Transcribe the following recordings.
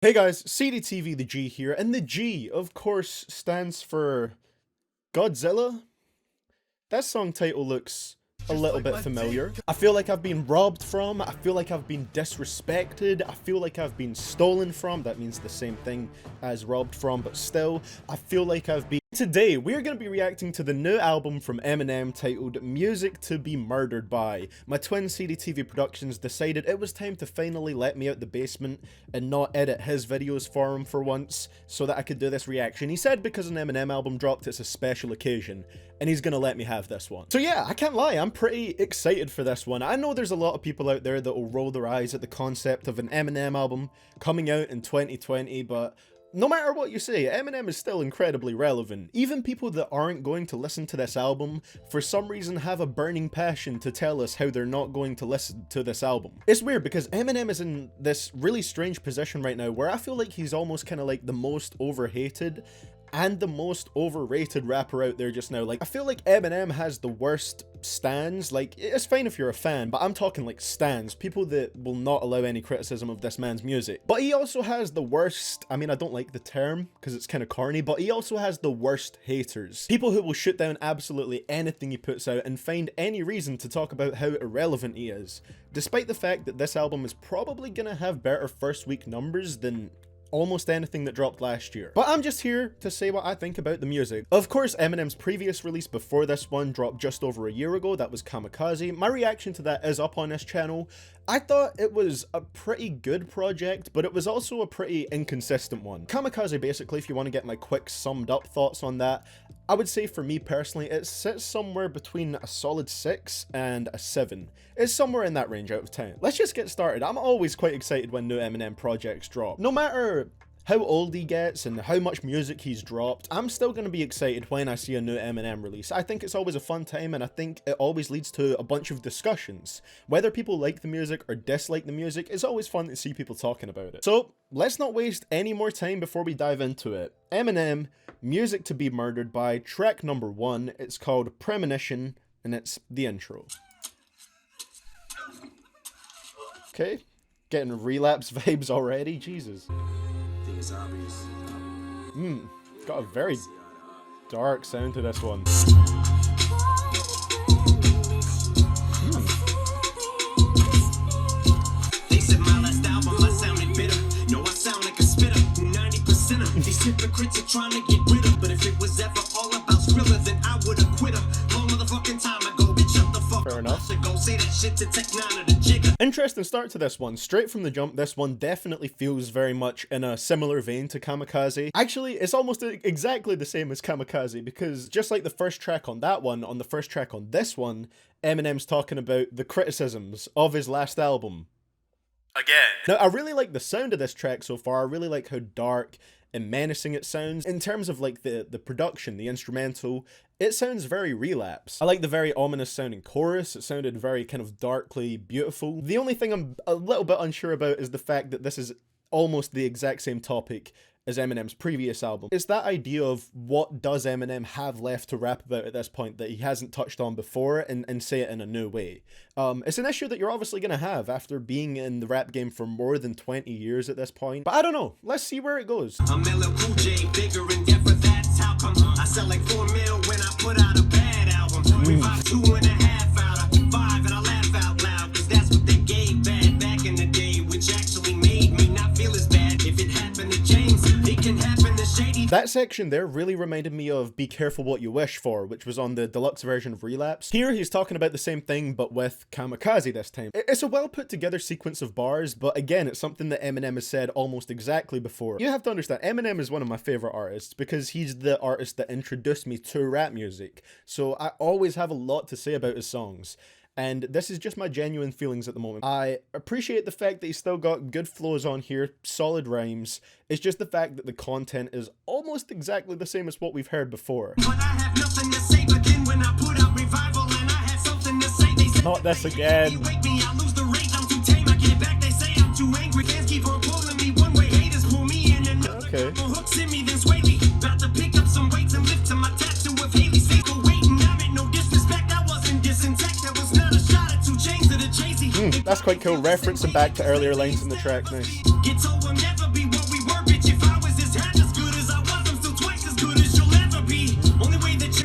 Hey guys, CDTVThaG here, and the G, of course, stands for Godzilla. That song title looks a little bit familiar. I feel like I've been robbed from, I feel like I've been disrespected, I feel like I've been stolen from. That means the same thing as robbed from, but still, I feel like I've been... Today, we're going to be reacting to the new album from Eminem titled Music to Be Murdered By. My twin CDTV Productions decided it was time to finally let me out the basement and not edit his videos for him for once, so that I could do this reaction. He said because an Eminem album dropped, it's a special occasion, and he's going to let me have this one. So yeah, I can't lie, I'm pretty excited for this one. I know there's a lot of people out there that will roll their eyes at the concept of an Eminem album coming out in 2020, but no matter what you say, Eminem is still incredibly relevant. Even people that aren't going to listen to this album, for some reason have a burning passion to tell us how they're not going to listen to this album. It's weird because Eminem is in this really strange position right now where I feel like he's almost kind of like the most overhated and the most overrated rapper out there just now. Like, I feel like Eminem has the worst stans. Like, it's fine if you're a fan, but I'm talking like stans, people that will not allow any criticism of this man's music. But he also has the worst, I mean, I don't like the term because it's kind of corny, but he also has the worst haters. People who will shoot down absolutely anything he puts out and find any reason to talk about how irrelevant he is, despite the fact that this album is probably gonna have better first week numbers than almost anything that dropped last year. But I'm just here to say what I think about the music. Of course, Eminem's previous release before this one dropped just over a year ago. That was Kamikaze. My reaction to that is up on this channel. I thought it was a pretty good project, but it was also a pretty inconsistent one. Kamikaze, basically, if you want to get my quick summed up thoughts on that, I would say for me personally, it sits somewhere between a solid 6 and a 7. It's somewhere in that range out of 10. Let's just get started. I'm always quite excited when new Eminem projects drop. No matter how old he gets and how much music he's dropped, I'm still going to be excited when I see a new Eminem release. I think it's always a fun time, and I think it always leads to a bunch of discussions. Whether people like the music or dislike the music, it's always fun to see people talking about it. So let's not waste any more time before we dive into it. Eminem, Music to Be Murdered By, track number 1. It's called Premonition, and it's the intro. Okay, getting relapse vibes already, Jesus. It's obvious. Got a very dark sound to this one. They said my last album I sounded bitter. No, I sound like a spitter. 90% of these hypocrites are trying to get rid of. But if it was ever all about Skrilla, then I would have quit her. Long motherfucking time ago, bitch, shut the fuck up. Fair enough. Go say that shit to Tech 9 or the Jigger. Interesting start to this one. Straight from the jump, this one definitely feels very much in a similar vein to Kamikaze. Actually, it's almost exactly the same as Kamikaze, because just like the first track on that one, on the first track on this one, Eminem's talking about the criticisms of his last album. Again. Now, I really like the sound of this track so far. I really like how dark and menacing it sounds. In terms of like the production, the instrumental, it sounds very Relapse. I like the very ominous sounding chorus. It sounded very kind of darkly beautiful. The only thing I'm a little bit unsure about is the fact that this is almost the exact same topic as Eminem's previous album. It's that idea of what does Eminem have left to rap about at this point that he hasn't touched on before, and say it in a new way. It's an issue that you're obviously going to have after being in the rap game for more than 20 years at this point. But I don't know. Let's see where it goes. I'm LL Cool J, bigger and deeper, that's how come. I sell like 4 mil when I put out a bad album. Revive 2.5 out of 5, and I laugh out loud, cause that's what they gave back in the day, which actually made me not feel as bad. If it happened to James, it can happen to Shady. That section there really reminded me of Be Careful What You Wish For, which was on the deluxe version of Relapse. Here he's talking about the same thing, but with Kamikaze this time. It's a well put together sequence of bars, but again, it's something that Eminem has said almost exactly before. You have to understand, Eminem is one of my favorite artists because he's the artist that introduced me to rap music. So I always have a lot to say about his songs. And this is just my genuine feelings at the moment. I appreciate the fact that he's still got good flows on here, solid rhymes. It's just the fact that the content is almost exactly the same as what we've heard before. But I have nothing to say, but then when I put out Revival and I had something to say, they said, not this again. You wake me, I lose the rage, I'm too tame, I get back, they say I'm too angry. Fans keep on pulling me one way, haters pull me in another. Okay. Hooks in me, then sway me. About to pick up some weights and lift to my tattoo of Haley's face. Go waiting, I meant no disrespect, I wasn't disintact, that was not a shot at 2 chains to the Jay-Z. That's quite cool, referencing back to earlier lines in the track, nice. Get told we'll never be what we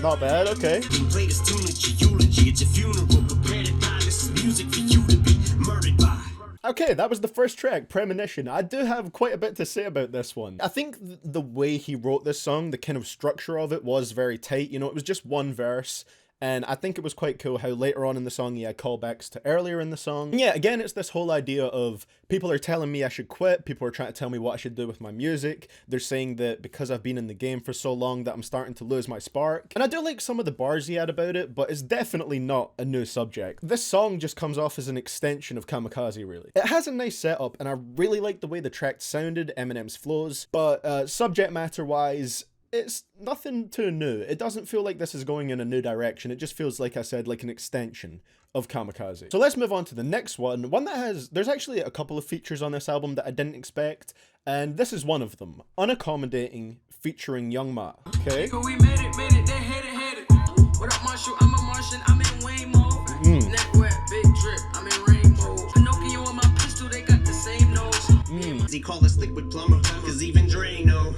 Not bad, okay. Play this tune at your eulogy, at your funeral. Prepare to die. This is music for you to be murdered by. Okay, that was the first track, Premonition. I do have quite a bit to say about this one. I think the way he wrote this song, the kind of structure of it was very tight. You know, it was just one verse. And I think it was quite cool how later on in the song he had callbacks to earlier in the song. And yeah, again, it's this whole idea of people are telling me I should quit. People are trying to tell me what I should do with my music. They're saying that because I've been in the game for so long that I'm starting to lose my spark. And I do like some of the bars he had about it, but it's definitely not a new subject. This song just comes off as an extension of Kamikaze, really. It has a nice setup, and I really like the way the track sounded, Eminem's flows, but subject matter wise, it's nothing too new. It doesn't feel like this is going in a new direction. It just feels, like I said, like an extension of Kamikaze. So let's move on to the next one. One that has, there's actually a couple of features on this album that I didn't expect, and this is one of them. Unaccommodating featuring Young Ma. Okay. We made it, they had it. What up, Marshall? I'm a Martian, I'm in Wayne mode. Neck wet, big drip, I'm in rain mode. Pinocchio and my pistol, they got the same nose. He call us liquid plumber, cause even Drano.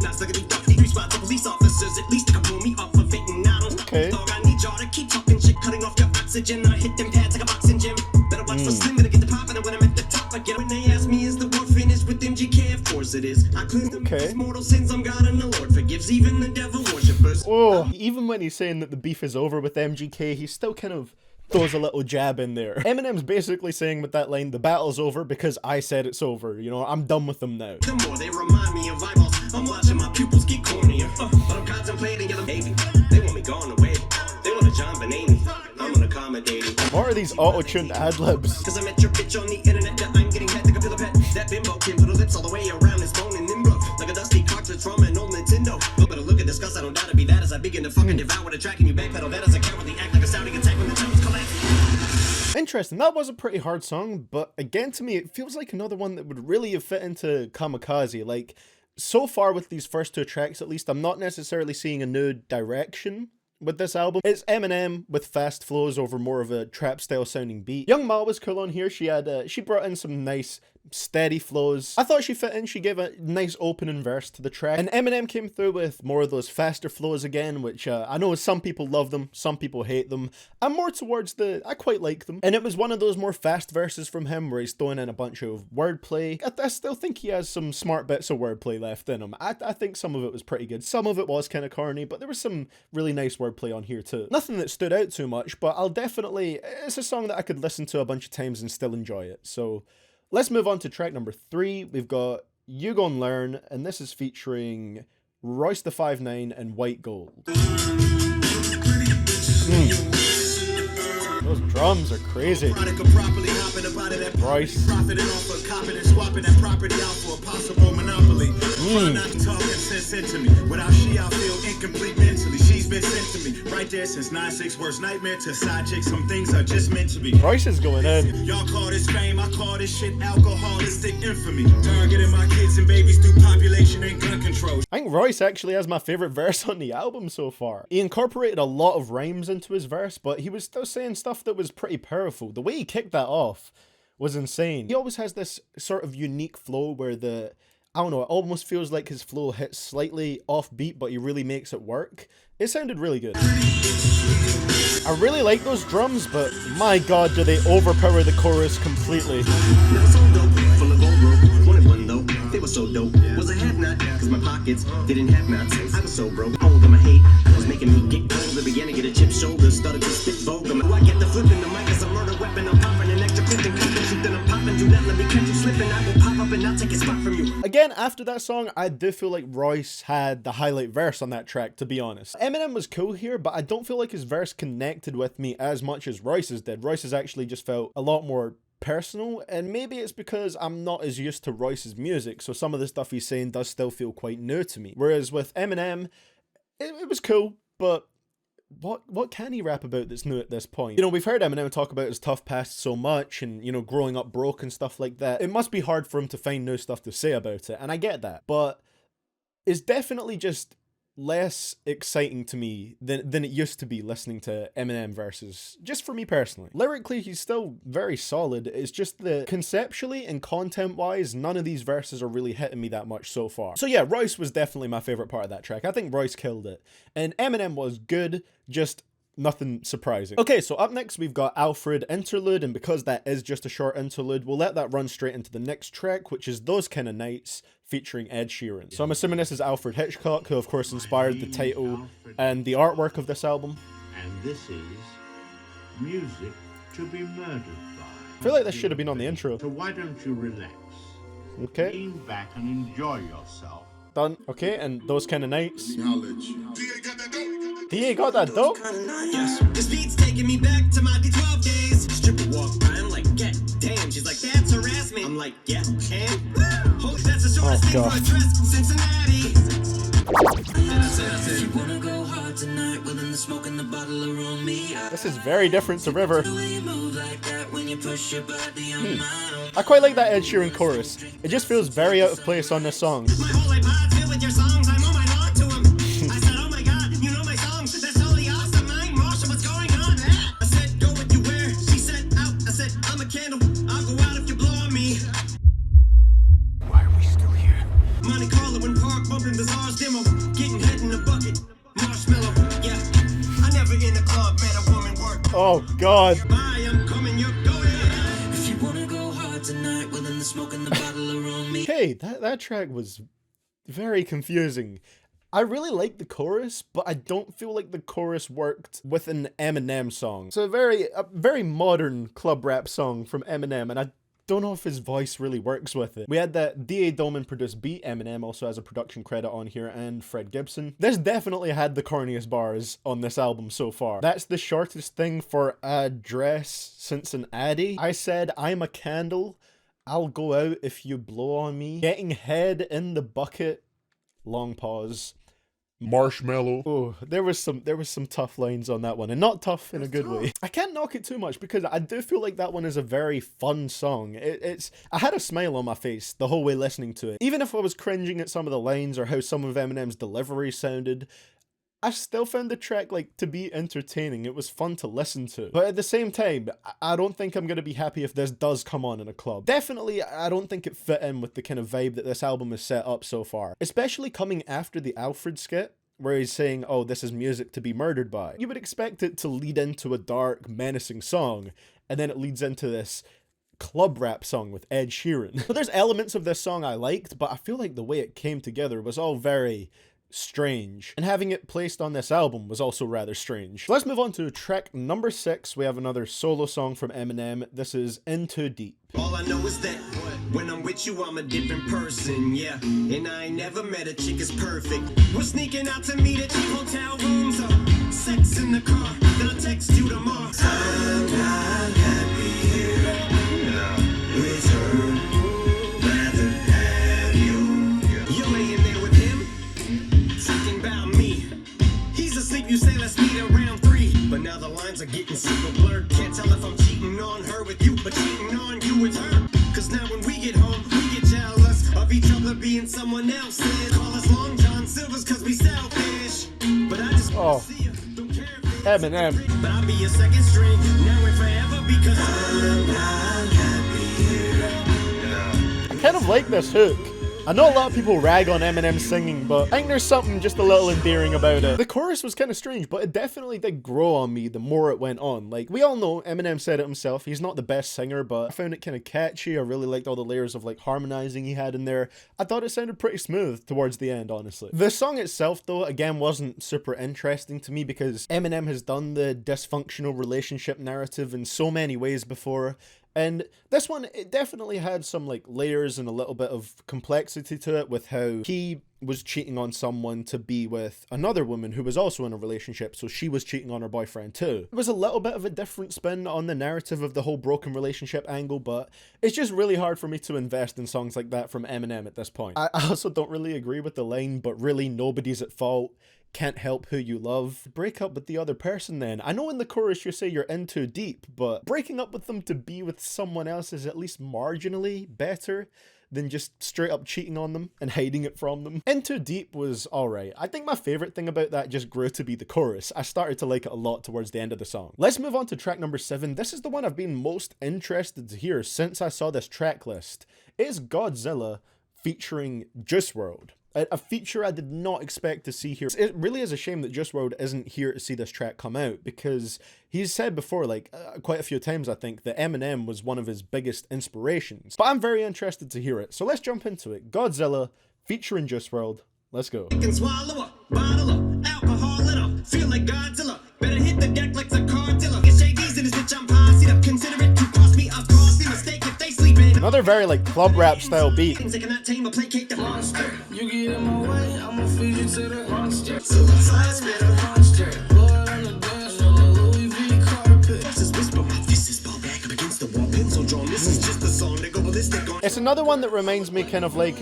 Not sucking these ducks, these responsible police officers, at least they can pull me off of it, and I don't. Okay. Dog, I need y'all to keep talking shit, cutting off your oxygen. I hit them pads like a boxing gym. Better watch for slim, gonna get the poppin', and when I'm at the top, I get when they ask me, is the world finished with MGK? Of course it is. I cleanse them Okay. mortal sins, I'm God and the Lord forgives even the devil worshippers. Oh, even when he's saying that the beef is over with MGK, he still kind of throws a little jab in there. Eminem's basically saying with that line, the battle's over because I said it's over. You know, I'm done with them now. The more they remind me of eyeballs, I'm watching my pupils get cornier. But I'm contemplating yellow baby. They want me gone away. They want a John Benet. I'm unaccommodating. What are these auto-tuned ad-libs? Cause I met your bitch on the internet that I'm getting had to go to the pet. That bimbo can put her lips all the way around his bone and then broke like a dusty cartridge from an old Nintendo. But a look at disgust, I don't doubt to be that as I begin to fucking devour the track and you backpedal that as a cowardly act like a sounding attack when the towers collapse. Interesting, that was a pretty hard song, but again to me it feels like another one that would really have fit into Kamikaze. Like, so far with these first two tracks at least, I'm not necessarily seeing a new direction with this album. It's Eminem with fast flows over more of a trap style sounding beat. Young Ma was cool on here. She had she brought in some nice steady flows. I thought she fit in. She gave a nice opening verse to the track, and Eminem came through with more of those faster flows again, which I know some people love them, some people hate them. I'm more towards I quite like them, and it was one of those more fast verses from him where he's throwing in a bunch of wordplay. I still think he has some smart bits of wordplay left in him. I think some of it was pretty good. Some of it was kind of corny, but there was some really nice wordplay on here too. Nothing that stood out too much, but it's a song that I could listen to a bunch of times and still enjoy it. So let's move on to track number 3. We've got You Gon' Learn, and this is featuring Royce the 5'9" and White Gold. Those drums are crazy. Royce. Without she, I feel incomplete mentally. She's been sent to me right there since 9-6 worst nightmare to side chick. Some things are just meant to be. Royce is going in. Y'all call this fame, I call this shit alcoholistic infamy. Targeting my kids and babies through population and gun control. I think Royce actually has my favorite verse on the album so far. He incorporated a lot of rhymes into his verse, but he was still saying stuff that was pretty powerful. The way he kicked that off was insane. He always has this sort of unique flow where I don't know, it almost feels like his flow hits slightly offbeat, but he really makes it work. It sounded really good. I really like those drums, but my god, do they overpower the chorus completely. They were so dope. Was a have not, cause my pockets didn't have nuts. I was so broke. All of my hate was making me get colder. Began to get a chip shoulder, started to spit vulgar. I get the flipping, the mic is a murder weapon. I'm popping an extra clip and clipping. Shoot, then I'm popping. Do not let me catch you slipping. I will pop up and I'll take a spot from you. Again, after that song, I do feel like Royce had the highlight verse on that track, to be honest. Eminem was cool here, but I don't feel like his verse connected with me as much as Royce's did. Royce's actually just felt a lot more personal, and maybe it's because I'm not as used to Royce's music, so some of the stuff he's saying does still feel quite new to me. Whereas with Eminem, it was cool, but what can he rap about that's new at this point? You know, we've heard Eminem talk about his tough past so much and, you know, growing up broke and stuff like that. It must be hard for him to find new stuff to say about it, and I get that, but it's definitely just less exciting to me than it used to be listening to Eminem verses, just for me personally. Lyrically, he's still very solid. It's just that conceptually and content-wise, none of these verses are really hitting me that much so far. So yeah, Royce was definitely my favorite part of that track. I think Royce killed it. And Eminem was good, just nothing surprising. Okay, so up next we've got Alfred Interlude, and because that is just a short interlude, we'll let that run straight into the next track, which is Those Kinda Nights featuring Ed Sheeran. So I'm assuming this is Alfred Hitchcock, who of course inspired the title and the artwork of this album. And this is music to be murdered by. I feel like this should have been on the intro. So why don't you relax? Okay. Lean back and enjoy yourself. Done. Okay, and Those Kinda Nights. Knowledge. DA got that dope. Yes. This beat's taking me back to my D12 days. Stripper walk by, I'm like, yeah, damn. She's like, that's harassment. I'm like, yeah, and holy, that's the shortest thing for a dress from Cincinnati. If you wanna go hard tonight, well then the smoke and the bottle are on me. This is very different to River. The way you move like that when you push your body on mine. I quite like that Ed Sheeran chorus. It just feels very out of place on this song. My whole iPod's filled with your songs. I'm on my lawn to them. I said, oh my god, you know my songs. That's totally awesome. I'm Marsh, what's going on? I said, go what you wear. She said, out. I said, I'm a candle. I'll go out if you blow on me. Why are we still here? Monte Carlo and Park bumping Bazaar's demo. Getting head in a bucket. Marshmallow. Yeah. I never in the club met a woman work. Oh god. Bye, I'm coming, you're going. If you wanna go hard tonight, well then the smoke and the bottle are on me. Okay, that track was very confusing. I really like the chorus, but I don't feel like the chorus worked with an Eminem song. It's a very modern club rap song from Eminem, and I don't know if his voice really works with it. We had that D.A. Dolman produced beat. Eminem also has a production credit on here, and Fred Gibson. This definitely had the corniest bars on this album so far. That's the shortest thing for a dress since an Addy. I said, I'm a candle. I'll go out if you blow on me. Getting head in the bucket. Long pause. Marshmallow. Oh, there was some tough lines on that one, and not tough in a good way. I can't knock it too much because I do feel like that one is a very fun song. I had a smile on my face the whole way listening to it. Even if I was cringing at some of the lines or how some of Eminem's delivery sounded, I still found the track to be entertaining. It was fun to listen to. But at the same time, I don't think I'm going to be happy if this does come on in a club. Definitely, I don't think it fit in with the kind of vibe that this album has set up so far. Especially coming after the Alfred skit, where he's saying, oh, this is music to be murdered by. You would expect it to lead into a dark, menacing song, and then it leads into this club rap song with Ed Sheeran. But there's elements of this song I liked, but I feel like the way it came together was all very strange, and having it placed on this album was also rather strange. Let's move on to track number 6. We have another solo song from Eminem. This is Into Deep. All I know is that when I'm with you, I'm a different person, yeah. And I ain't never met a chick as perfect. We're sneaking out to meet at cheap hotel rooms, sex in the car, then I'll text you tomorrow. I'm not happy here with her. Rather have you. You're laying there with him, talking about me. He's asleep, you say let's meet around 3. But now the lines are getting super blurred. Can't tell if I'm cheating on her with you, but cheating on you with her. Cause now when we get home, we get jealous of each other being someone else's. Call us Long John Silvers cause we selfish. But I just wanna see you, don't care if it's Eminem. but I'll be your second string, now and forever, because I'm not happy here. I kind of like this hook. I know a lot of people rag on Eminem singing, but I think there's something just a little endearing about it. The chorus was kind of strange, but it definitely did grow on me the more it went on. We all know, Eminem said it himself, he's not the best singer, but I found it kind of catchy. I really liked all the layers of harmonizing he had in there. I thought it sounded pretty smooth towards the end, honestly. The song itself, though, again, wasn't super interesting to me because Eminem has done the dysfunctional relationship narrative in so many ways before. And this one, it definitely had some layers and a little bit of complexity to it with how he was cheating on someone to be with another woman who was also in a relationship, so she was cheating on her boyfriend too. It was a little bit of a different spin on the narrative of the whole broken relationship angle, but it's just really hard for me to invest in songs like that from Eminem at this point. I also don't really agree with the line, but really nobody's at fault. Can't help who you love. Break up with the other person then. I know in the chorus you say you're in too deep, but breaking up with them to be with someone else is at least marginally better than just straight up cheating on them and hiding it from them. In Too Deep was alright. I think my favorite thing about that just grew to be the chorus. I started to like it a lot towards the end of the song. Let's move on to track number 7. This is the one I've been most interested to hear since I saw this track list. It is Godzilla featuring Juice WRLD. A feature I did not expect to see here. It really is a shame that Juice WRLD isn't here to see this track come out, because he's said before, like quite a few times I think, that Eminem was one of his biggest inspirations. But I'm very interested to hear it, so let's jump into it. Godzilla featuring Juice WRLD. Let's go. Can swallow a bottle of alcohol in her. Feel like Godzilla. Better hit the deck like the car dealer. Get shades in this bitch, I'm posse up. Consider it to cost me a costly mistake if they sleep in. Another very like club rap style beat. Things that cannot tame or placate the monster. You get in my way, I'ma feed you to the monster. So let's let's spit a Monster. Blood on the dance floor, Louis V carpet. This is whisper, my fist is ball back up against the wall. Pencil drawn. This is just a song that go ballistic on. It's another one that reminds me kind of like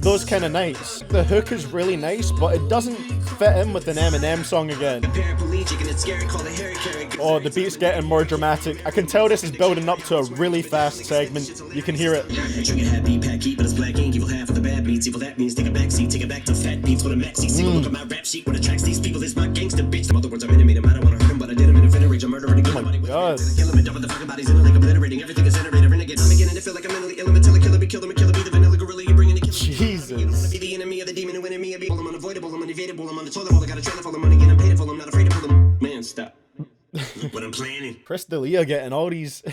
Those Kind of Nights. The hook is really nice, but it doesn't fit in with an Eminem song again. Paraplegic and it's scary, call it Harry Carry. Oh, the beat's getting more dramatic. I can tell this is building up to a really fast segment. You can hear it. Drink a happy pack, keep, but it's black ink. Evil half of the bad beats. Evil that means take a back seat, take it back to fat beats with a maxi. See a look at my rap sheet. What attracts these people is my gangster bitch. In other words, I'm intimate. I don't want to hurt him, but I did him in a fit of rage. I'm murdering Oh my god. kill him and dump the fucking bodies in it like obliterating. Everything is iterated. Renegade. I'm beginning to feel like I'm mentally ill. Until I kill him, kill him, kill him. Be the vanilla gorilla. You're bringing the killer. Jesus. You don't want to be the enemy of the demon who enemy of me. I'm unavoidable. I'm unavoidable. I'm on the toilet bowl. I got a trailer full of money and I'm paid for. I'm not afraid to pull them. Man, stop. Look what I'm planning. Chris D'Elia getting all these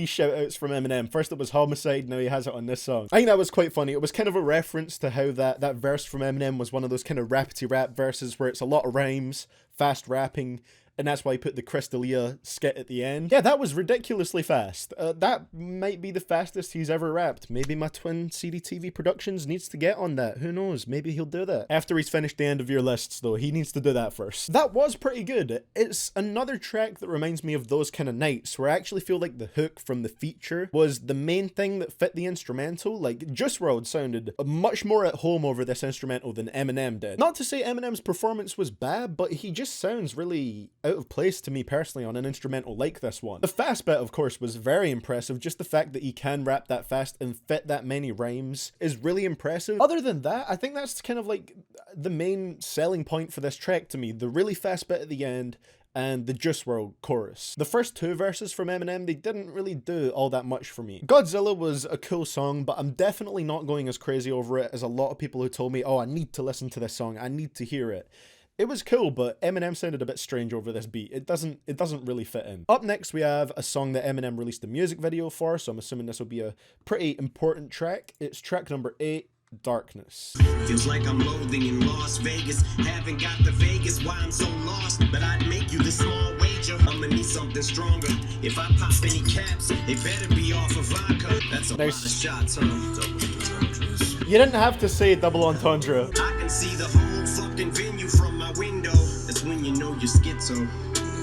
shout outs from Eminem. First it was Homicide, now he has it on this song. I think that was quite funny. It was kind of a reference to how that verse from Eminem was one of those kind of rappity rap verses where it's a lot of rhymes, fast rapping, and that's why he put the Chris D'Elia skit at the end. Yeah, that was ridiculously fast. That might be the fastest he's ever rapped. Maybe my twin CDTV Productions needs to get on that. Who knows? Maybe he'll do that. After he's finished the end of your lists, though, he needs to do that first. That was pretty good. It's another track that reminds me of Those Kind of Nights, where I actually feel like the hook from the feature was the main thing that fit the instrumental. Like, Juice WRLD sounded much more at home over this instrumental than Eminem did. Not to say Eminem's performance was bad, but he just sounds really out of place to me personally on an instrumental like this one. The fast bit, of course, was very impressive. Just the fact that he can rap that fast and fit that many rhymes is really impressive. Other than that, I think that's kind of like the main selling point for this track to me. The really fast bit at the end and the Juice WRLD chorus. The first two verses from Eminem, they didn't really do all that much for me. Godzilla was a cool song, but I'm definitely not going as crazy over it as a lot of people who told me, oh, I need to listen to this song, I need to hear it. It was cool, but Eminem sounded a bit strange over this beat. It doesn't really fit in. Up next, we have a song that Eminem released a music video for, so I'm assuming this will be a pretty important track. It's track number 8, Darkness. Feels like I'm loathing in Las Vegas. Haven't got the Vegas, why I'm so lost. But I'd make you the small wager. I'ma need something stronger. If I pop any caps, it better be off of vodka. That's a lot of shots, huh? You didn't have to say double entendre. I can see the whole fucking venue from my window. That's when you know you're schizo.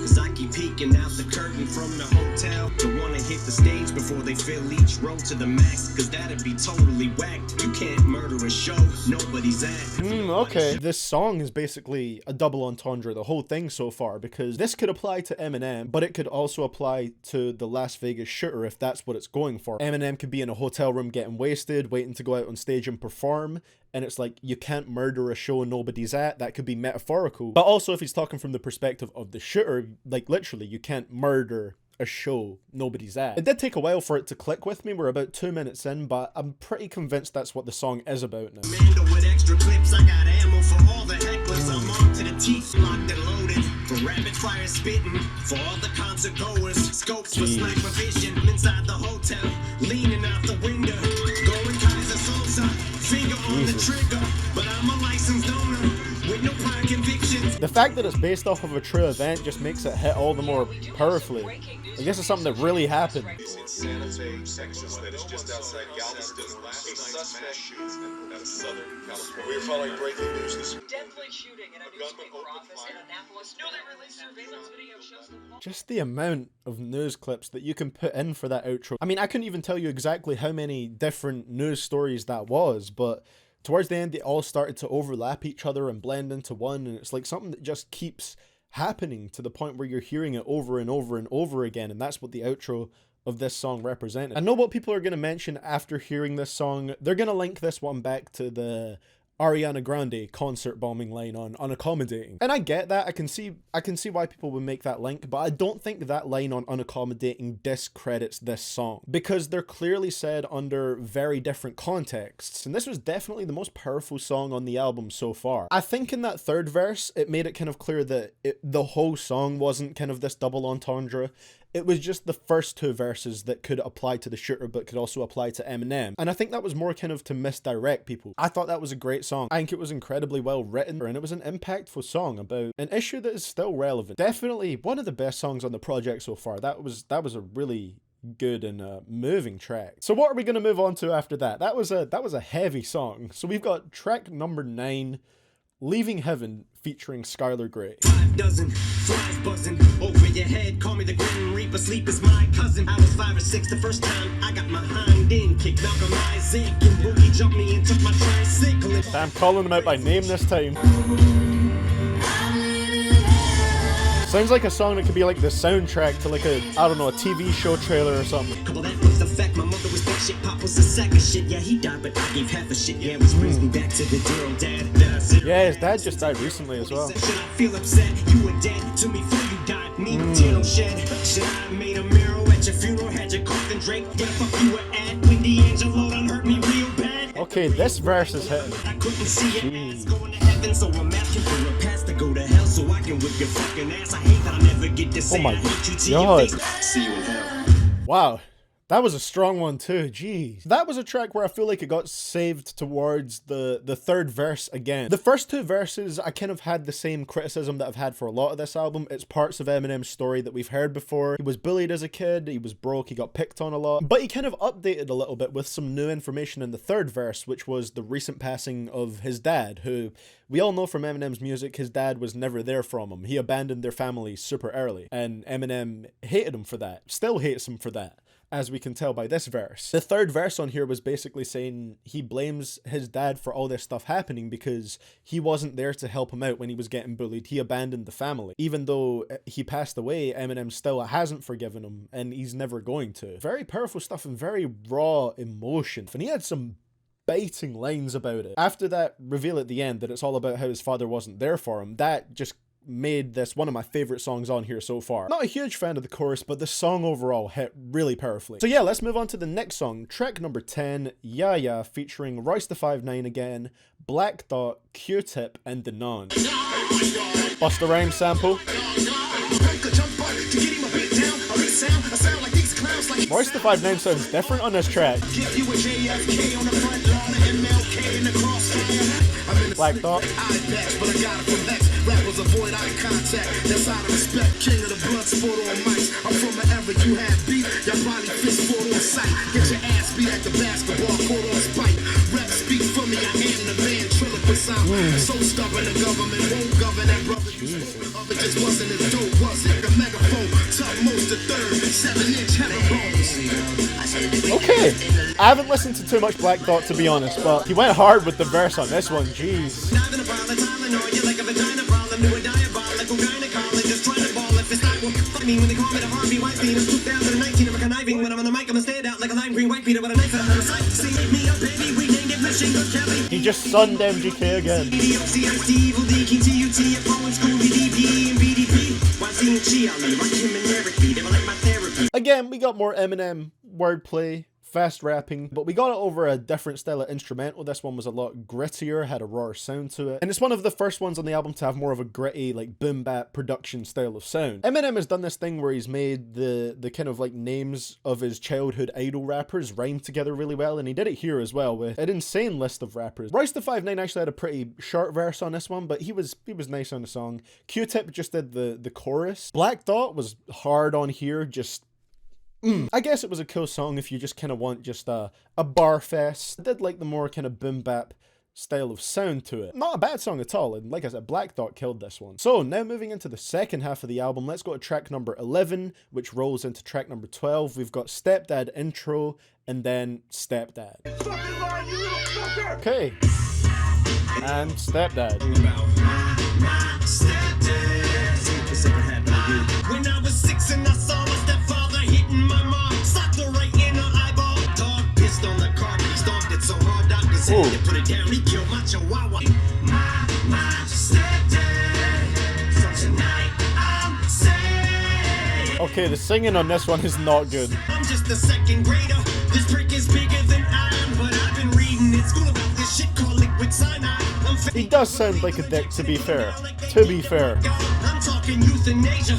Cause I keep peeking out the curtain from the hotel. To wanna hit the stage before they fill each row to the max. Cause that'd be totally whacked. You can't murder a show nobody's at. Okay. This song is basically a double entendre, the whole thing so far, because this could apply to Eminem, but it could also apply to the Las Vegas shooter if that's what it's going for. Eminem could be in a hotel room getting wasted, waiting to go out on stage and perform, and it's like, you can't murder a show nobody's at. That could be metaphorical. But also, if he's talking from the perspective of the shooter, like literally, you can't murder a show nobody's at. It did take a while for it to click with me. We're about 2 minutes in, but I'm pretty convinced that's what the song is about now. Mando with extra clips, I got ammo for all the hecklers. I'm on to the teeth, locked and loaded. For rapid fire spitting, for all the concert goers. Scopes for sniper vision, inside the hotel. Leaning out the window, going Kaiser Sosa. Finger on the trigger, but I'm a licensed owner with no prior convictions. The fact that it's based off of a true event just makes it hit all the more powerfully. Like, this is something that really happened. San Jose, Texas, that is just outside Galveston. Last night's mass shooting out of Southern California. We are following breaking news this morning. Deadly shooting in a newspaper office in Annapolis. Newly released surveillance video shows the Just the amount of news clips that you can put in for that outro. I mean, I couldn't even tell you exactly how many different news stories that was, but towards the end, they all started to overlap each other and blend into one, and it's like something that just keeps happening to the point where you're hearing it over and over and over again, and that's what the outro of this song represented. I know what people are going to mention after hearing this song. They're going to link this one back to the Ariana Grande concert bombing line on Unaccommodating. And I get that. I can see why people would make that link, but I don't think that line on Unaccommodating discredits this song, because they're clearly said under very different contexts, and this was definitely the most powerful song on the album so far. I think in that third verse, it made it kind of clear that the whole song wasn't kind of this double entendre. It was just the first two verses that could apply to the shooter but could also apply to Eminem. And I think that was more kind of to misdirect people. I thought that was a great song. I think it was incredibly well written, and it was an impactful song about an issue that is still relevant. Definitely one of the best songs on the project so far. That was a really good and moving track. So what are we going to move on to after that? That was a heavy song. So we've got track number 9, Leaving Heaven, featuring Skylar Grey. 5 dozen flies buzzing over your head. Call me the Grim Reaper. Sleep is my cousin. I was 5 or 6 the first time I got my hind end kicked. Malcolm Isaac and Boogie jumped me and took my tricycle. I'm calling them out by name this time. Sounds like a song that could be like the soundtrack to like a, I don't know, a TV show trailer or something. Couple that was the fact. My mother was that shit. Pop was a sack of shit. Yeah, he died, but I gave half a shit. Yeah, which brings me back to the dear old dad. Yeah, his dad just died recently as well. Should I feel upset? You were dead to me before you died. Me, tear no shed. Should I have made a mural at your funeral? Had your coffin draped? Yeah, fuck you were at. When D'Angelo done hurt me real bad. Okay, this verse is hitting. I couldn't see your ass going to heaven, so I'm asking for a pass to go to hell so I can whip your fucking ass. I hate that I never get to say Oh my I hate you to God. your face. See you in hell. Wow. That was a strong one too, jeez. That was a track where I feel like it got saved towards the third verse again. The first two verses, I kind of had the same criticism that I've had for a lot of this album. It's parts of Eminem's story that we've heard before. He was bullied as a kid, he was broke, he got picked on a lot. But he kind of updated a little bit with some new information in the third verse, which was the recent passing of his dad, who we all know from Eminem's music, his dad was never there from him. He abandoned their family super early, and Eminem hated him for that. Still hates him for that, as we can tell by this verse. The third verse on here was basically saying he blames his dad for all this stuff happening because he wasn't there to help him out when he was getting bullied. He abandoned the family. Even though he passed away, Eminem still hasn't forgiven him, and he's never going to. Very powerful stuff and very raw emotion. And he had some biting lines about it. After that reveal at the end that it's all about how his father wasn't there for him, that just made this one of my favorite songs on here so far. Not a huge fan of the chorus, but the song overall hit really powerfully. So yeah, let's move on to the next song, track number 10, Yeah Yeah, featuring Royce the 5'9" again, Black Dot, Q-Tip, and The Non. Busta Rhymes sample. Royce the 5'9" sounds different on this track. Black Dot. Rappers avoid eye contact. That's out of respect. King of the blood sport on mics. I'm from an era you had beat. Y'all probably fist fought on sight. Get your ass beat at the basketball court on spike. Rap speak for me. I am the man. Triller for sound. So stubborn the government won't govern that brother. It just wasn't as dope, was it? The megaphone. Top most the third. 7-inch heavy bones. Okay, I haven't listened to too much Black Dot to be honest, but he went hard with the verse on this one, jeez. He just sunned MGK again. Again, we got more Eminem wordplay, fast rapping, but we got it over a different style of instrumental. This one was a lot grittier, had a rawer sound to it, and it's one of the first ones on the album to have more of a gritty, like boom bap production style of sound. Eminem has done this thing where he's made the kind of like names of his childhood idol rappers rhyme together really well, and he did it here as well with an insane list of rappers. Royce the 5'9" actually had a pretty short verse on this one, but he was nice on the song. Q-Tip just did the chorus. Black Dot was hard on here, just I guess it was a cool song if you just kind of want just a bar fest. I did like the more kind of boom bap style of sound to it. Not a bad song at all, and like I said, Black Dot killed this one. So now moving into the second half of the album, let's go to track number 11, which rolls into track number 12. We've got Stepdad intro, and then Stepdad. Okay. And Stepdad. When I was 6 and I saw my stepfather hitting my mom, so had to put it down. He killed my chihuahua. My stepdad. So tonight I'm saying, Okay, the singing on this one is not good. I'm just a second grader. This brick is bigger than I am, but I've been reading in school about this shit called liquid cyanide. He does sound like a dick, to be fair. To be fair. I'm talking euthanasia,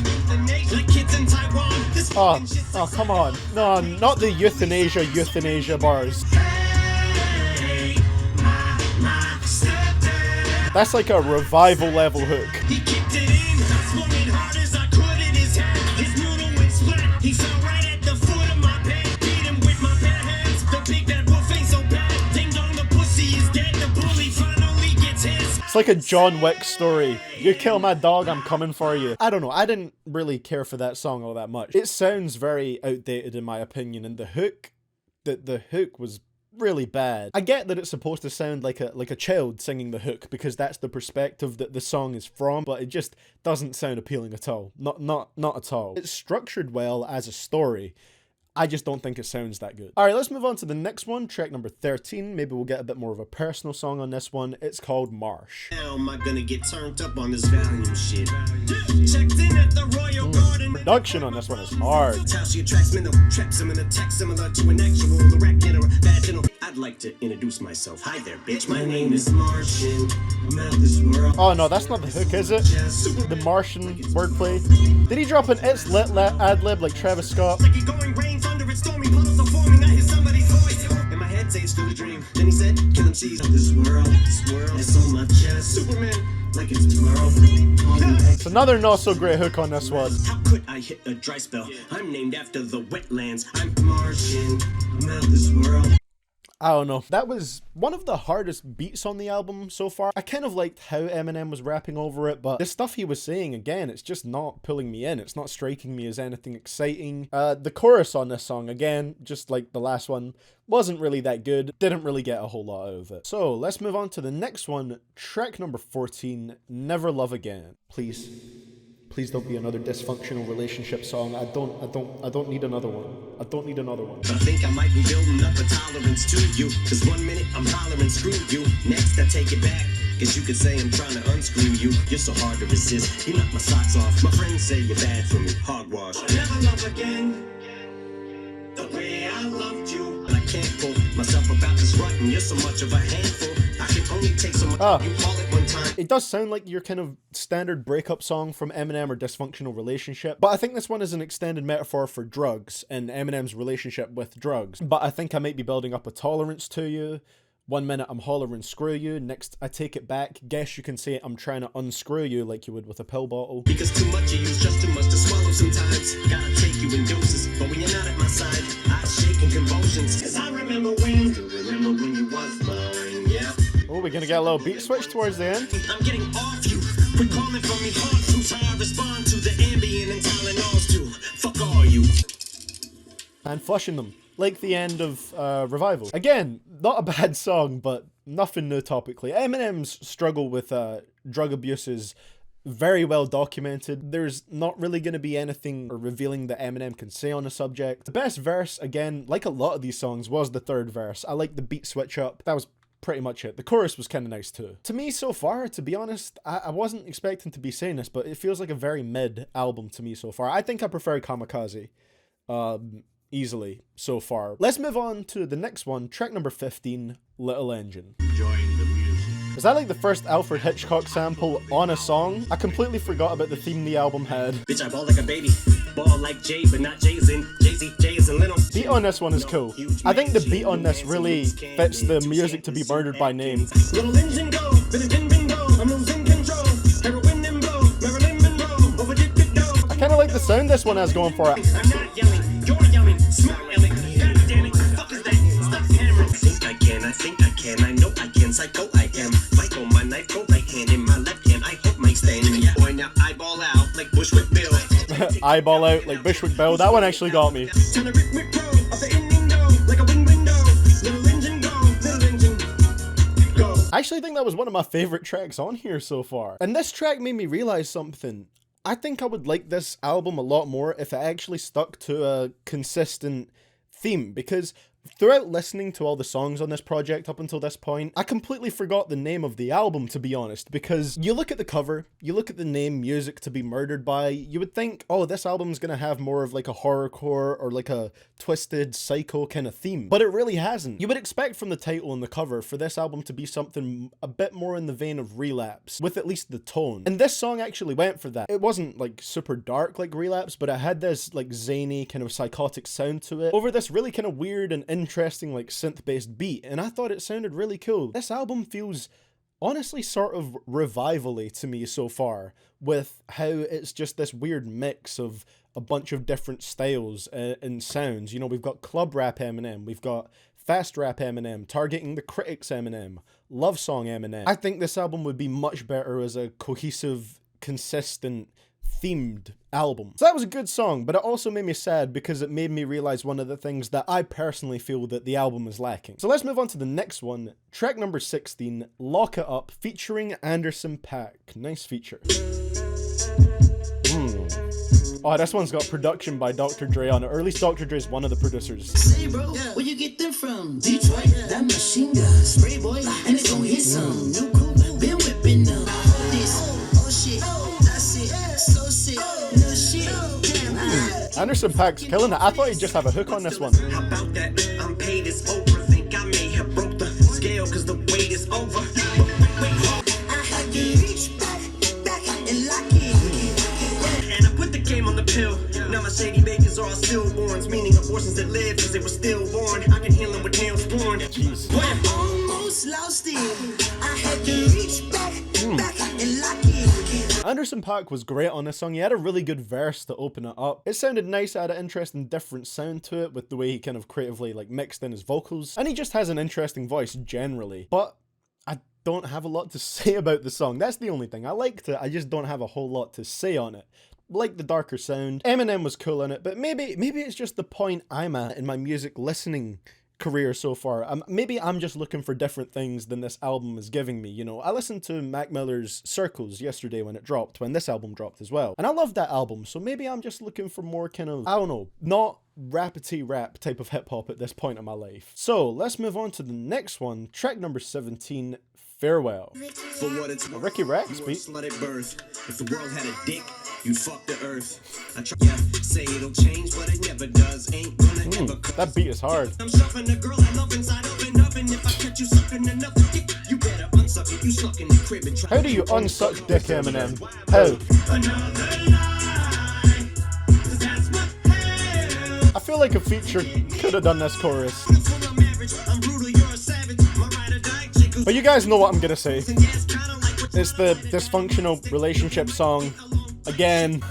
like kids in Taiwan. This Oh, come on. No, not the euthanasia bars. Hey, my stepdad. That's like a revival level hook. He kicked it in, swung it hard as I could in his hand. His noodle went splat. He fell right at the foot of my bed. Beat him with my bare hands. The big bad wolf ain't so bad. Ding dong, the pussy is dead. The bully finally gets his. It's like a John Wick story. You kill my dog, I'm coming for you. I don't know, I didn't really care for that song all that much. It sounds very outdated in my opinion, and the hook was really bad. I get that it's supposed to sound like a child singing the hook because that's the perspective that the song is from, but it just doesn't sound appealing at all. Not at all. It's structured well as a story. I just don't think it sounds that good. Alright, let's move on to the next one, track number 13. Maybe we'll get a bit more of a personal song on this one. It's called Marsh. How am I gonna get turned up on this volume shit? Checked in at the Royal Garden. Production on this one is hard. Tells you tracks mental, traps them in a text similar to an actual oracular vaginal. I'd like to introduce myself. Hi there, bitch. My name is Martian. I'm out this world. Oh no, that's not the hook, is it? The Martian wordplay. Did he drop an It's Lit ad-lib like Travis Scott? Like you're going rain, thunder, and stormy puddles are forming. I hear somebody's voice. And my head says through the dream. Then he said, kill him, seas. This world is on my chest. Superman, like it's tomorrow. It's another not so great hook on this one. How could I hit a dry spell? I'm named after the wetlands. I'm Martian. I'm out this world. I don't know. That was one of the hardest beats on the album so far. I kind of liked how Eminem was rapping over it, but the stuff he was saying, again, it's just not pulling me in. It's not striking me as anything exciting. The chorus on this song, again, just like the last one, wasn't really that good. Didn't really get a whole lot out of it. So let's move on to the next one. Track number 14, Never Love Again. Please don't be another dysfunctional relationship song. I don't need another one. I don't need another one. But I think I might be building up a tolerance to you. Cause 1 minute I'm hollering screw you. Next I take it back. Cause you could say I'm trying to unscrew you. You're so hard to resist. You knock my socks off. My friends say you're bad for me. Hogwash. Never love again. The way I loved you. And I can't pull myself about this rut. And you're so much of a handful. I can only take so much. You call it one time. It does sound like your kind of standard breakup song from Eminem or dysfunctional relationship, but I think this one is an extended metaphor for drugs and Eminem's relationship with drugs. But I think I might be building up a tolerance to you. 1 minute I'm hollering screw you, next I take it back. Guess you can say I'm trying to unscrew you like you would with a pill bottle. Because too much you use just too much to swallow sometimes. Gotta take you in doses, but when you're not at my side, I shake in convulsions. Cause I remember when you was mine, yeah. Oh, we're gonna get a little beat switch towards the end. I'm getting off you. Quit calling from me hard fruits. How I respond to the Ambien and Tylenols too. Fuck all you. And flushing them. Like the end of Revival. Again, not a bad song, but nothing new topically. Eminem's struggle with drug abuse is very well documented. There's not really going to be anything revealing that Eminem can say on the subject. The best verse, again, like a lot of these songs, was the third verse. I like the beat switch up. That was pretty much it. The chorus was kind of nice too. To me so far, to be honest, I wasn't expecting to be saying this, but it feels like a very mid album to me so far. I think I prefer Kamikaze. Easily so far. Let's move on to the next one, track number 15, Little Engine. Enjoying the music. Is that like the first Alfred Hitchcock sample on a song? I completely forgot about the theme the album had. Bitch, I ball like a baby. Ball like Jay, but not Jay's in. Jay-Z, Jay is in Little. Beat on this one is cool. I think the beat on this really fits the music to be murdered by name. Little engine go, Billy go, I'm losing control. Heroin and blow, Marilyn Monroe, over did go. I kind of like the sound this one has going for it. I'm not yelling, you're yelling, smart yelling. God damn it, fuck is that? Stop hammering. I think I can, I know I can, psycho I am. Psycho, my knife, go right hand in my left hand. I hope my stand. Yeah, boy, now eyeball out like Bushwick Bill. Eyeball out like Bushwick Bill. That one actually got me. Turn a Rick Pro off the ending go, like a wind window. Little engine go, little engine go. I actually think that was one of my favorite tracks on here so far. And this track made me realize something. I think I would like this album a lot more if it actually stuck to a consistent theme, because Throughout listening to all the songs on this project up until this point, I completely forgot the name of the album, to be honest, because you look at the cover, you look at the name Music to be Murdered By, you would think, oh, this album's gonna have more of like a horrorcore or like a twisted psycho kind of theme, but it really hasn't. You would expect from the title and the cover for this album to be something a bit more in the vein of Relapse, with at least the tone. And this song actually went for that. It wasn't like super dark like Relapse, but it had this like zany kind of psychotic sound to it over this really kind of weird and interesting like synth-based beat, and I thought it sounded really cool. This album feels honestly sort of revival-y to me so far, with how it's just this weird mix of a bunch of different styles and sounds. You know, we've got club rap Eminem, we've got fast rap Eminem, targeting the critics Eminem, love song Eminem. I think this album would be much better as a cohesive, consistent, themed album. So that was a good song, but it also made me sad because it made me realize one of the things that I personally feel that the album is lacking. So let's move on to the next one. Track number 16, Lock It Up, featuring Anderson .Paak. Nice feature. Oh, this one's got production by Dr. Dre on it, or at least Dr. Dre's one of the producers. Say, bro, where you get them from? Detroit, that machine gun, spray boy, and it's gonna hit some. New coupe, been whipping up. This, oh shit, that's it, so sick, no shit, damn. Anderson .Paak's killing it. I thought he'd just have a hook on this one. How about that? I'm paid as Oprah. Think I may have broke the scale cause the wait is over. I had to reach back and lock it. And I put the game on the pill. Now my shady bakers are all stillborns, meaning abortions that live cause they were stillborn. I can heal them with nails born. Jeez. Almost lost it. I had to reach back and lock it. Anderson .Paak was great on this song. He had a really good verse to open it up. It sounded nice, it had an interesting different sound to it with the way he kind of creatively like mixed in his vocals. And he just has an interesting voice generally. But I don't have a lot to say about the song. That's the only thing. I liked it, I just don't have a whole lot to say on it. Like the darker sound. Eminem was cool in it, but maybe it's just the point I'm at in my music listening career so far. Maybe I'm just looking for different things than this album is giving me, you know. I listened to Mac Miller's Circles yesterday when it dropped, when this album dropped as well, and I love that album, so maybe I'm just looking for more kind of, I don't know, not rappity rap type of hip-hop at this point in my life. So let's move on to the next one, track number 17, Farewell. For what it's A Ricky Rex you beat. slut at birth. If the world had a dick, you fuck the earth. I try, yeah, say it'll change, but it never does. Ain't gonna ever come. That beat is hard. I'm shoving a girl I love inside of an oven. If I catch you sucking another dick, you better unsuck it. You stuck in the crib and try. How do you unsuck dick, Eminem? How? I feel like a feature could have done this chorus. But you guys know what I'm gonna say. It's the dysfunctional relationship song. Again.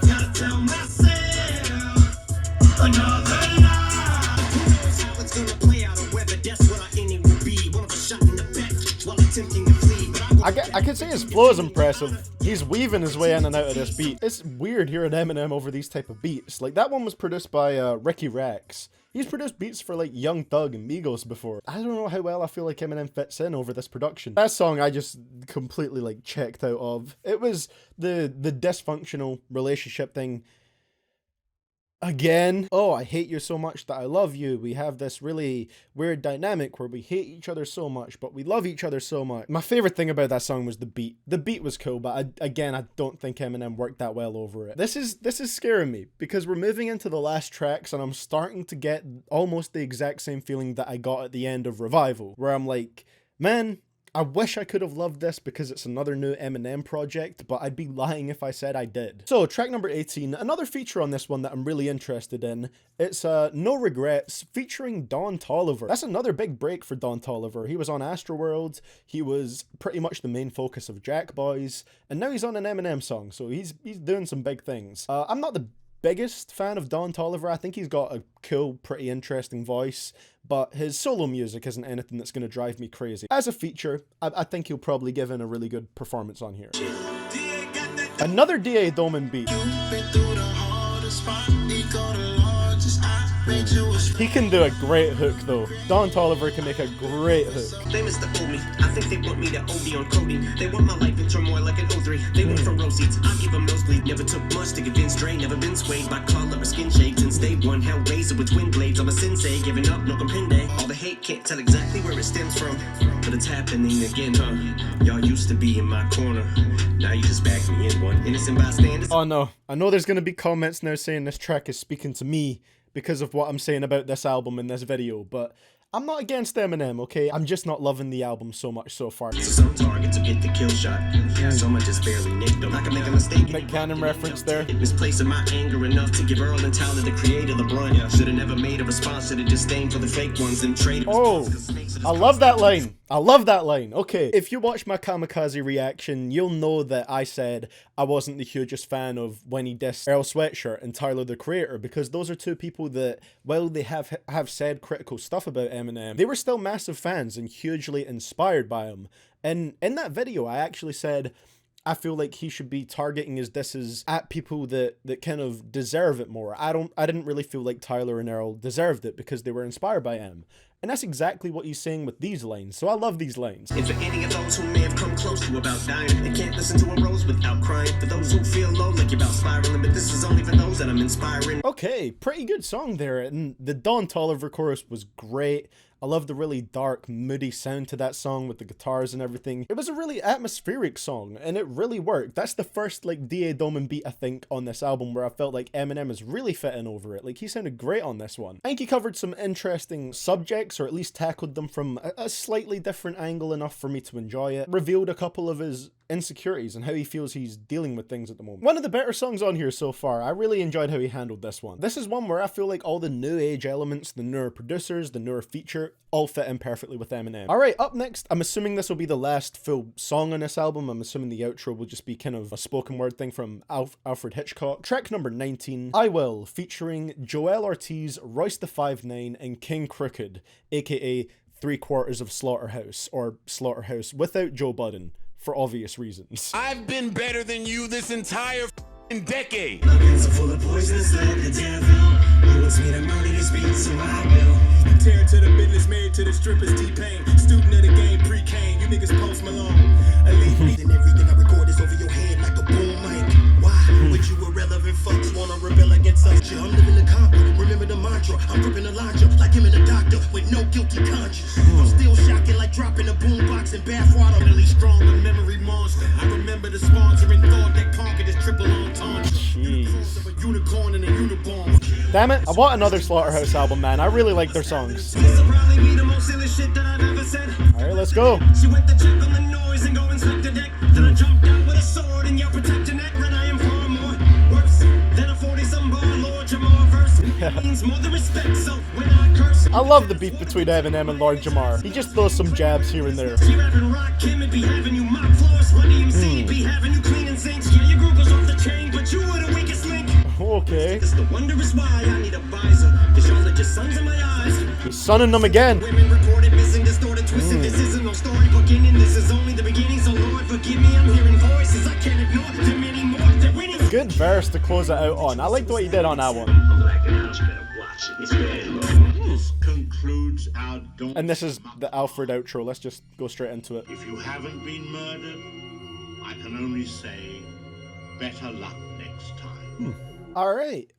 I could say his flow is impressive. He's weaving his way in and out of this beat. It's weird hearing Eminem over these type of beats. Like, that one was produced by Ricky Rex. He's produced beats for like Young Thug and Migos before. I don't know how well I feel like Eminem fits in over this production. That song I just completely like checked out of. It was the dysfunctional relationship thing. Again, oh, I hate you so much that I love you. We have this really weird dynamic where we hate each other so much, but we love each other so much. My favorite thing about that song was the beat. The beat was cool, but I don't think Eminem worked that well over it. This is scaring me because we're moving into the last tracks and I'm starting to get almost the exact same feeling that I got at the end of Revival, where I'm like, man, I wish I could have loved this because it's another new Eminem project, but I'd be lying if I said I did. So, track number 18, another feature on this one that I'm really interested in. It's No Regrets featuring Don Toliver. That's another big break for Don Toliver. He was on Astroworld, he was pretty much the main focus of Jack Boys, and now he's on an Eminem song, so he's doing some big things. I'm not the biggest fan of Don Toliver. I think he's got a cool, pretty interesting voice, but his solo music isn't anything that's going to drive me crazy. As a feature, I think he'll probably give in a really good performance on here. Another D.A. Doman beat. He can do a great hook though. Don Toliver can make a great hook. They must have me. I think they want me to OD on Cody. They want my life in turmoil like an O3. They went for row seats. I give them nosebleed. Never took much to convince Dre. Never been swayed by collar or skin shades. Since day one, hell razor with twin blades. I'm a sensei, giving up, no comprende. All the hate can't tell exactly where it stems from, but it's happening again, huh? Y'all used to be in my corner. Now you just back me in one. Innocent bystanders. Oh no, I know there's gonna be comments now saying this track is speaking to me because of what I'm saying about this album in this video, but I'm not against Eminem, okay? I'm just not loving the album so much so far. So some target to get the kill shot. Some I just barely nicked them. I can make a mistake. Nick Cannon reference there. Misplacing my anger enough to give Earl and Tyler the creator the brunt. Should've never made a response to the disdain for the fake ones and traded. Oh, I love that line. I love that line. Okay, if you watch my Kamikaze reaction, you'll know that I said I wasn't the hugest fan of when he dissed Earl Sweatshirt and Tyler the Creator, because those are two people that, while they have said critical stuff about Eminem, they were still massive fans and hugely inspired by him. And in that video, I actually said, I feel like he should be targeting his disses at people that kind of deserve it more. I didn't really feel like Tyler and Earl deserved it because they were inspired by him. And that's exactly what he's saying with these lines, so I love these lines. And for any of those who may have come close to about dying and can't listen to a rose without crying, for those who feel low like you're about spiraling, but this is only for those that I'm inspiring. Okay, pretty good song there, and the Don Toliver chorus was great. I love the really dark, moody sound to that song with the guitars and everything. It was a really atmospheric song, and it really worked. That's the first, like, D.A. Doman beat, I think, on this album where I felt like Eminem is really fitting over it. Like, he sounded great on this one. I think he covered some interesting subjects, or at least tackled them from a slightly different angle enough for me to enjoy it. Revealed a couple of his insecurities and how he feels he's dealing with things at the moment. One of the better songs on here so far. I really enjoyed how he handled this one. This is one where I feel like all the new age elements, the newer producers, the newer feature, all fit in perfectly with Eminem. Alright, up next, I'm assuming this will be the last full song on this album. I'm assuming the outro will just be kind of a spoken word thing from Alfred Hitchcock. Track number 19, I Will, featuring Joel Ortiz, Royce the 5'9", and King Crooked, aka 3/4 of Slaughterhouse, or Slaughterhouse without Joe Budden, for obvious reasons. I've been better than you this entire decade. Lungs are full of poisons like the devil. He wants me to murder this beat, so I will. Tear to the business, married to the strippers, T-Pain. Student of the game, pre-Kane. You niggas Post Malone. Elite beat and everything I record is over your head like a boom mic. Why would you irrelevant fucks wanna rebel against us? I'm living the conquer. Remember the mantra. I'm gripping the line like him and the doctor with no guilty conscience. I'm still shocking like dropping a boombox in bathwater. I'm really strong, a memory monster. I remember the sponsor and thought that conquered this triple entendre. Jeez. A unicorn and a uniform. Damn it, I want another Slaughterhouse album, man. I really like their songs. Alright, let's go. She went to check on the noise and go inspect the deck. Then I jumped out with a sword and yelled protect your neck. When I am far more worse than a 40-some bar Lord Jamar verse. Means more than respect, so when I curse. I love the beef between Eminem and Lord Jamar. He just throws some jabs here and there. She rapping rock, Kim, and be having you mock floors. Run DMC, be having you cleaning sinks. Yeah, your group was off the chain, but you were the weakest link. Okay. It's the wonder is why I need a visor. Cause y'all are just sons in my eyes. He's sunning them again. Women recorded, missing, distorted, twisted. This isn't no story beginning. This is only the beginning. So Lord, forgive me. I'm hearing voices I can't ignore. There many more. They're winning. Good verse to close it out on. I liked what he did on that one. I'm blacking out, you better watch it. It's bad. This concludes our don't. And this is the Alfred outro. Let's just go straight into it. If you haven't been murdered, I can only say better luck next time. Alright.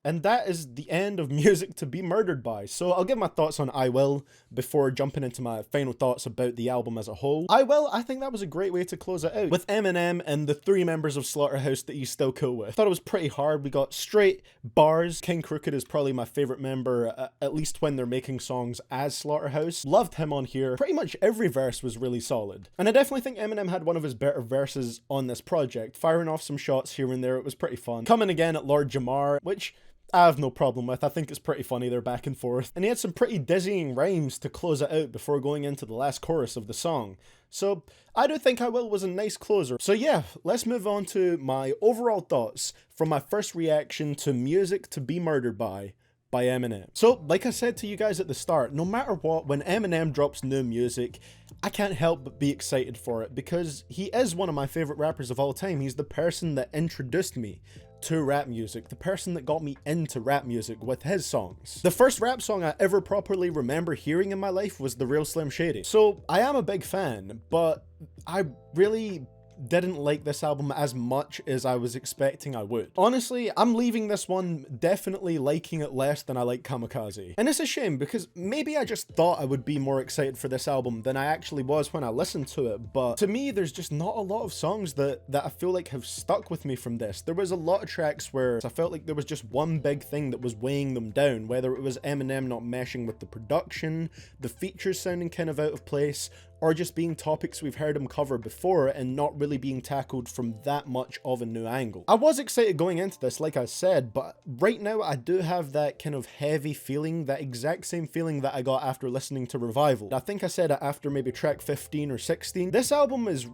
And that is the end of Music to Be Murdered By. So I'll give my thoughts on I Will before jumping into my final thoughts about the album as a whole. I Will, I think that was a great way to close it out, with Eminem and the 3 members of Slaughterhouse that he's still cool with. I thought it was pretty hard. We got straight bars. King Crooked is probably my favorite member, at least when they're making songs as Slaughterhouse. Loved him on here. Pretty much every verse was really solid. And I definitely think Eminem had one of his better verses on this project, firing off some shots here and there. It was pretty fun. Coming again at Lord Jamar, which I have no problem with. I think it's pretty funny, they're back and forth. And he had some pretty dizzying rhymes to close it out before going into the last chorus of the song. So I do think I Will was a nice closer. So yeah, let's move on to my overall thoughts from my first reaction to Music to Be Murdered By Eminem. So, like I said to you guys at the start, no matter what, when Eminem drops new music, I can't help but be excited for it because he is one of my favorite rappers of all time. He's the person that introduced me to rap music, the person that got me into rap music with his songs. The first rap song I ever properly remember hearing in my life was The Real Slim Shady. So I am a big fan, but I really didn't like this album as much as I was expecting I would. Honestly, I'm leaving this one definitely liking it less than I like Kamikaze. And it's a shame because maybe I just thought I would be more excited for this album than I actually was when I listened to it, but to me there's just not a lot of songs that I feel like have stuck with me from this. There was a lot of tracks where I felt like there was just one big thing that was weighing them down, whether it was Eminem not meshing with the production, the features sounding kind of out of place, or just being topics we've heard him cover before and not really being tackled from that much of a new angle. I was excited going into this, like I said, but right now I do have that kind of heavy feeling, that exact same feeling that I got after listening to Revival. I think I said it after maybe track 15 or 16. This album is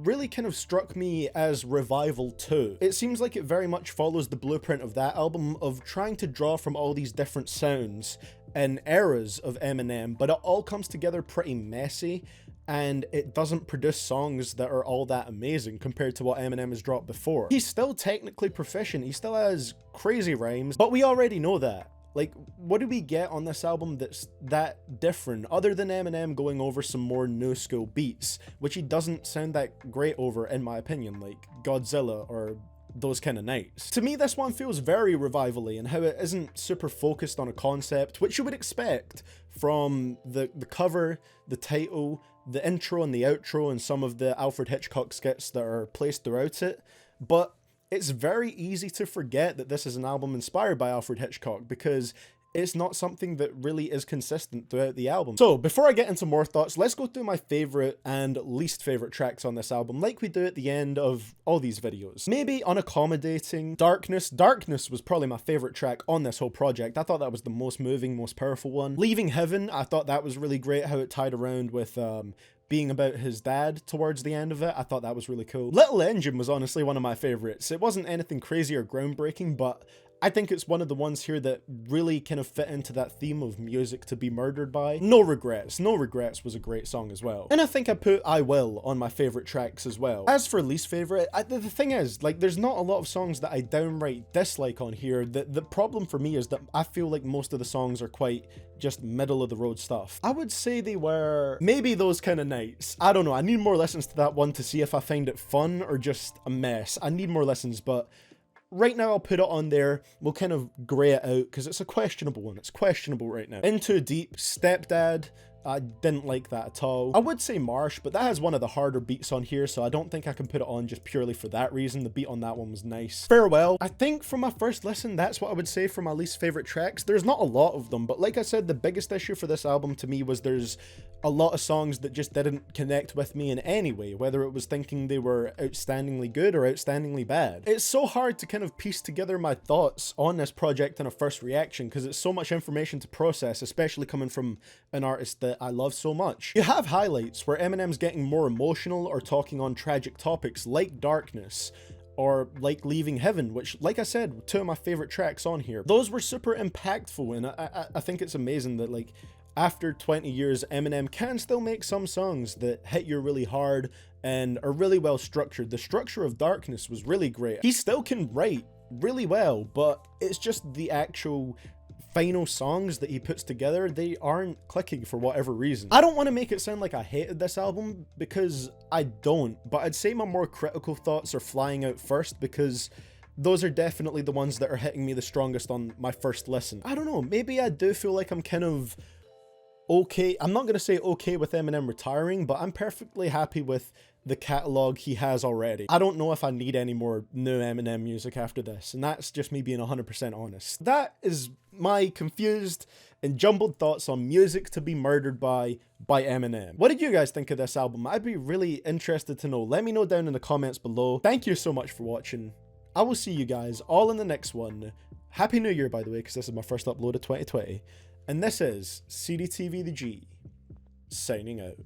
really kind of struck me as Revival 2. It seems like it very much follows the blueprint of that album of trying to draw from all these different sounds and eras of Eminem, but it all comes together pretty messy, and it doesn't produce songs that are all that amazing compared to what Eminem has dropped before. He's still technically proficient, he still has crazy rhymes, but we already know that. Like, what do we get on this album that's that different, other than Eminem going over some more new school beats, which he doesn't sound that great over, in my opinion, like Godzilla or those kind of nights. To me, this one feels very Revival-y in how it isn't super focused on a concept, which you would expect from the cover, the title, the intro and the outro, and some of the Alfred Hitchcock skits that are placed throughout it, but it's very easy to forget that this is an album inspired by Alfred Hitchcock because it's not something that really is consistent throughout the album. So before I get into more thoughts, let's go through my favorite and least favorite tracks on this album, like we do at the end of all these videos. Maybe Unaccommodating, Darkness. Darkness was probably my favorite track on this whole project. I thought that was the most moving, most powerful one. Leaving Heaven, I thought that was really great, how it tied around with being about his dad towards the end of it. I thought that was really cool. Little Engine was honestly one of my favorites. It wasn't anything crazy or groundbreaking, but I think it's one of the ones here that really kind of fit into that theme of music to be murdered by. No Regrets. No Regrets was a great song as well. And I think I put I Will on my favorite tracks as well. As for least favorite, the thing is, like, there's not a lot of songs that I downright dislike on here. The problem for me is that I feel like most of the songs are quite just middle of the road stuff. I would say they were maybe Those Kind of Nights. I don't know. I need more listens to that one to see if I find it fun or just a mess. I need more listens, but right now I'll put it on there. We'll kind of grey it out because it's a questionable one. It's questionable right now. Into Deep, Stepdad. I didn't like that at all. I would say Marsh, but that has one of the harder beats on here, so I don't think I can put it on just purely for that reason. The beat on that one was nice. Farewell. I think from my first listen, that's what I would say for my least favorite tracks. There's not a lot of them, but like I said, the biggest issue for this album to me was there's a lot of songs that just didn't connect with me in any way, whether it was thinking they were outstandingly good or outstandingly bad. It's so hard to kind of piece together my thoughts on this project in a first reaction because it's so much information to process, especially coming from an artist that I love so much. You have highlights where Eminem's getting more emotional or talking on tragic topics like Darkness, or like Leaving Heaven, which, like I said, were two of my favorite tracks on here. Those were super impactful, and I think it's amazing that, like, after 20 years, Eminem can still make some songs that hit you really hard and are really well structured. The structure of Darkness was really great. He still can write really well, but it's just the actual final songs that he puts together, they aren't clicking for whatever reason. I don't want to make it sound like I hated this album, because I don't, but I'd say my more critical thoughts are flying out first, because those are definitely the ones that are hitting me the strongest on my first listen. I don't know, maybe I do feel like I'm kind of okay. I'm not going to say okay with Eminem retiring, but I'm perfectly happy with the catalog he has already. I don't know if I need any more new Eminem music after this, and that's just me being 100% honest. That is my confused and jumbled thoughts on Music to be Murdered by Eminem. What did you guys think of this album? I'd be really interested to know. Let me know down in the comments below. Thank you so much for watching. I will see you guys all in the next one. Happy New Year, by the way, because this is my first upload of 2020. And this is CDTVThaG, signing out.